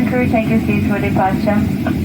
crew, take your seats for departure.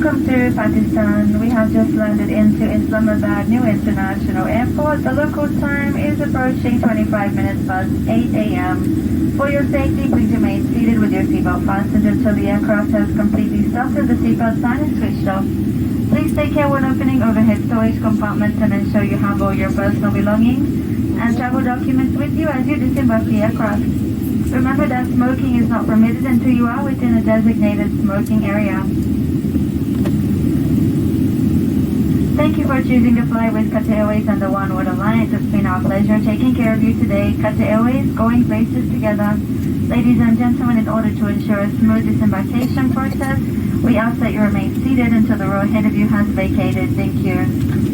Welcome to Pakistan. We have just landed into Islamabad New International Airport. The local time is approaching 25 minutes past 8 a.m. For your safety, please remain seated with your seatbelt fastened until the aircraft has completely stopped and the seatbelt sign is switched off. Please take care when opening overhead storage compartments and ensure you have all your personal belongings and travel documents with you as you disembark the aircraft. Remember that smoking is not permitted until you are within a designated smoking area. Thank you for choosing to fly with Qatar Airways and the One World Alliance. It's been our pleasure taking care of you today. Qatar Airways, going places together. Ladies and gentlemen, in order to ensure a smooth disembarkation process, we ask that you remain seated until the row ahead of you has vacated. Thank you.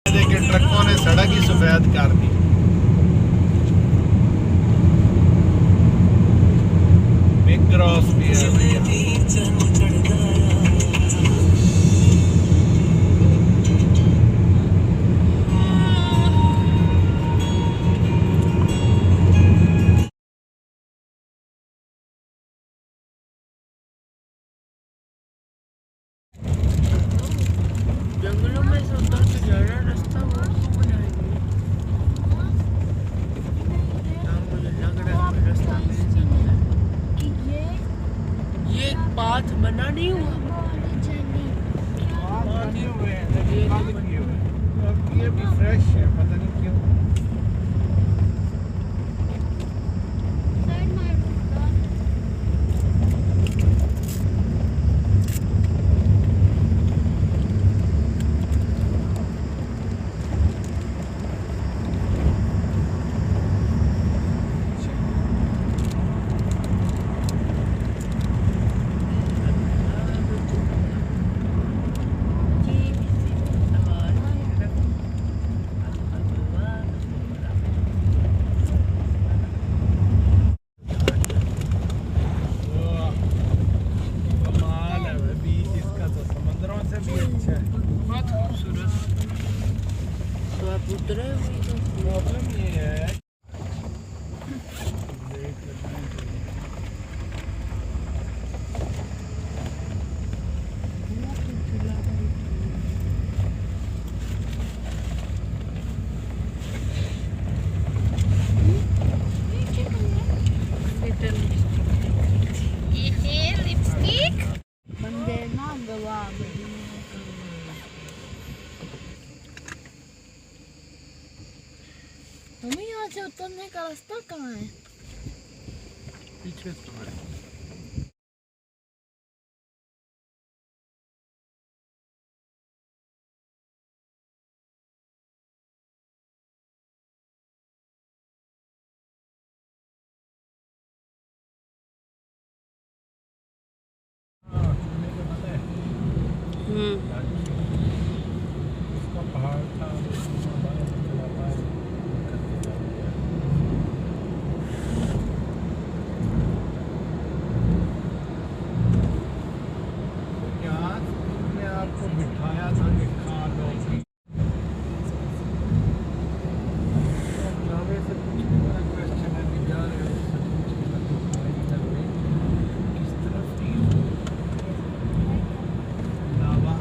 के ट्रकों ने सड़क ही सफेद कर दी। Big cross भी है भैया। जंगलों में से उतर के जाना रास्ता वो बनाएंगे। मुझे लग रहा है रास्ता मिल सकता है। ये एक पाथ बना नहीं हुआ। ये भी फ्रेश है, पता नहीं क्यों। बहुत खूबसूरत। तो आप उतरे हुई तो प्रॉब्लम ये है मम्मी यहाँ से उतरने का रास्ता कहाँ है? पीछे तो है। उसका पहाड़ था यहाँ ने आपको बिठाया था कि खा लो। नावे से पूछने वाला क्वेश्चन है कि जा रहे हो उससे पूछने का तो किस तरफ नहीं हो नावा।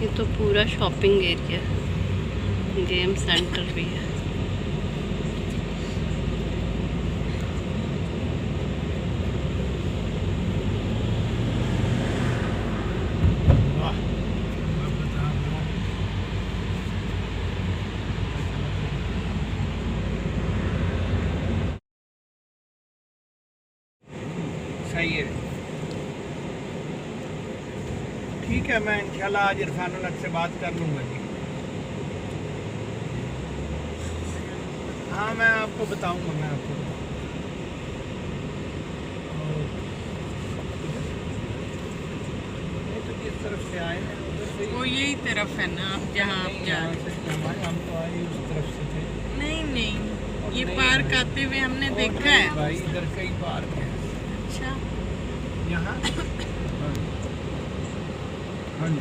ये तो पूरा शॉपिंग एरिया, गेम सेंटर भी है। सही है, ठीक है। मैं इंशाल्लाह आज इरफान उल हक से बात कर लूँगा जी। हाँ मैं आपको बताऊँगा, मैं आपको तो किस तरफ से आए हैं उधर से वो यही तरफ है ना, आप जहाँ आप जा रहे हैं। हम तो आए उस तरफ से थे। नहीं नहीं, ये पार्क आते हुए हमने देखा है भाई, इधर कई पार्क है। अच्छा, यहाँ हाँ जी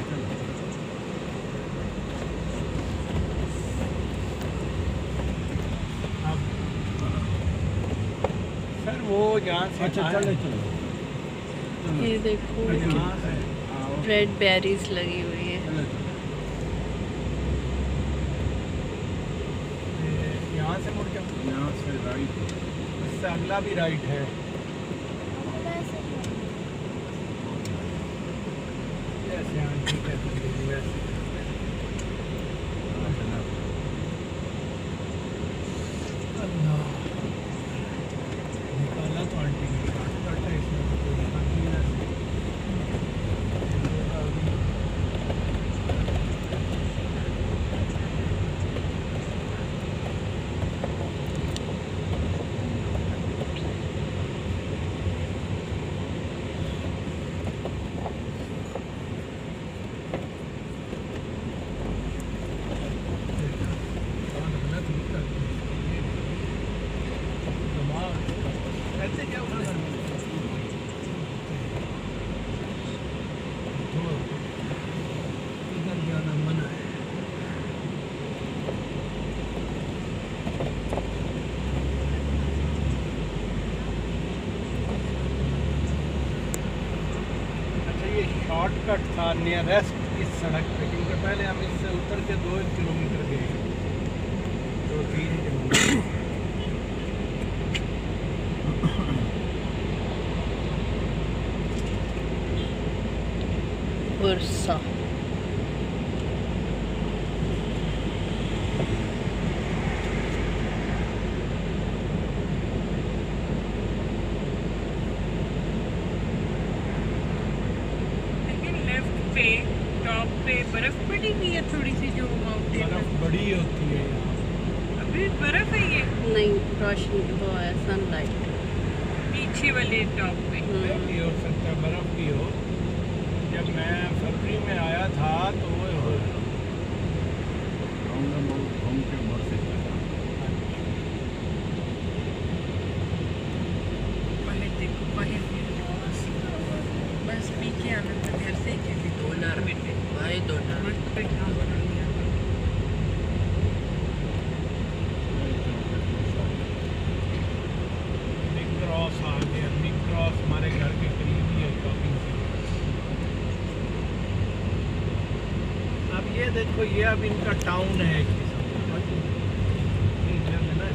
सर वो यहाँ से अच्छा चले ये देखो यहाँ से रेड बेरीज लगी हुई है। यहाँ से मुड़ जाओ, यहाँ से राइट। उससे अगला भी राइट है। नियरेस्ट इस सड़क पे, क्योंकि पहले हम इससे उतर के 2 किलोमीटर गए, 2-3 किलोमीटर। वर्षा पे टॉप पे बर्फ पड़ी हुई है थोड़ी सी, जो माउंटेन बर्फ बड़ी होती है यहाँ। अभी बर्फ है ये नहीं, रोशनी वो है सनलाइट। पीछे वाले टॉप पे। भी हो सकता है, बर्फ भी हो। जब मैं फरवरी में आया था तो वो हो पहले देखो बाहर बस पीछे आना था घर से, क्योंकि $2 बेटे भाई $2 मस्त पे काम बना लिया। बिग क्रॉस आ गया। बिग क्रॉस हमारे घर के करीब ही है, शॉपिंग सेंटर। अब ये देखो, ये अब इनका टाउन है एक किस्म का। ये जब है ना,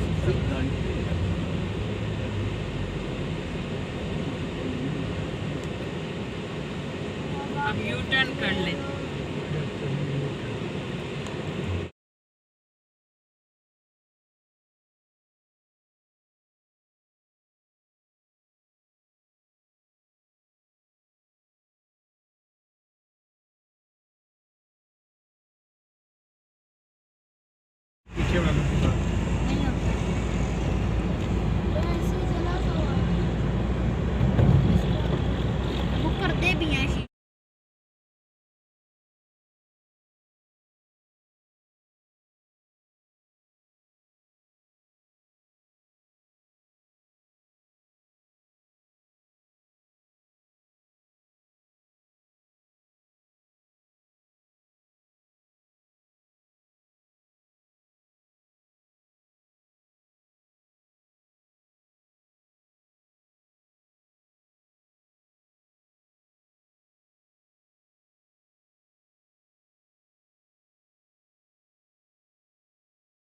अब यू टर्न कर ले। पीछे वाला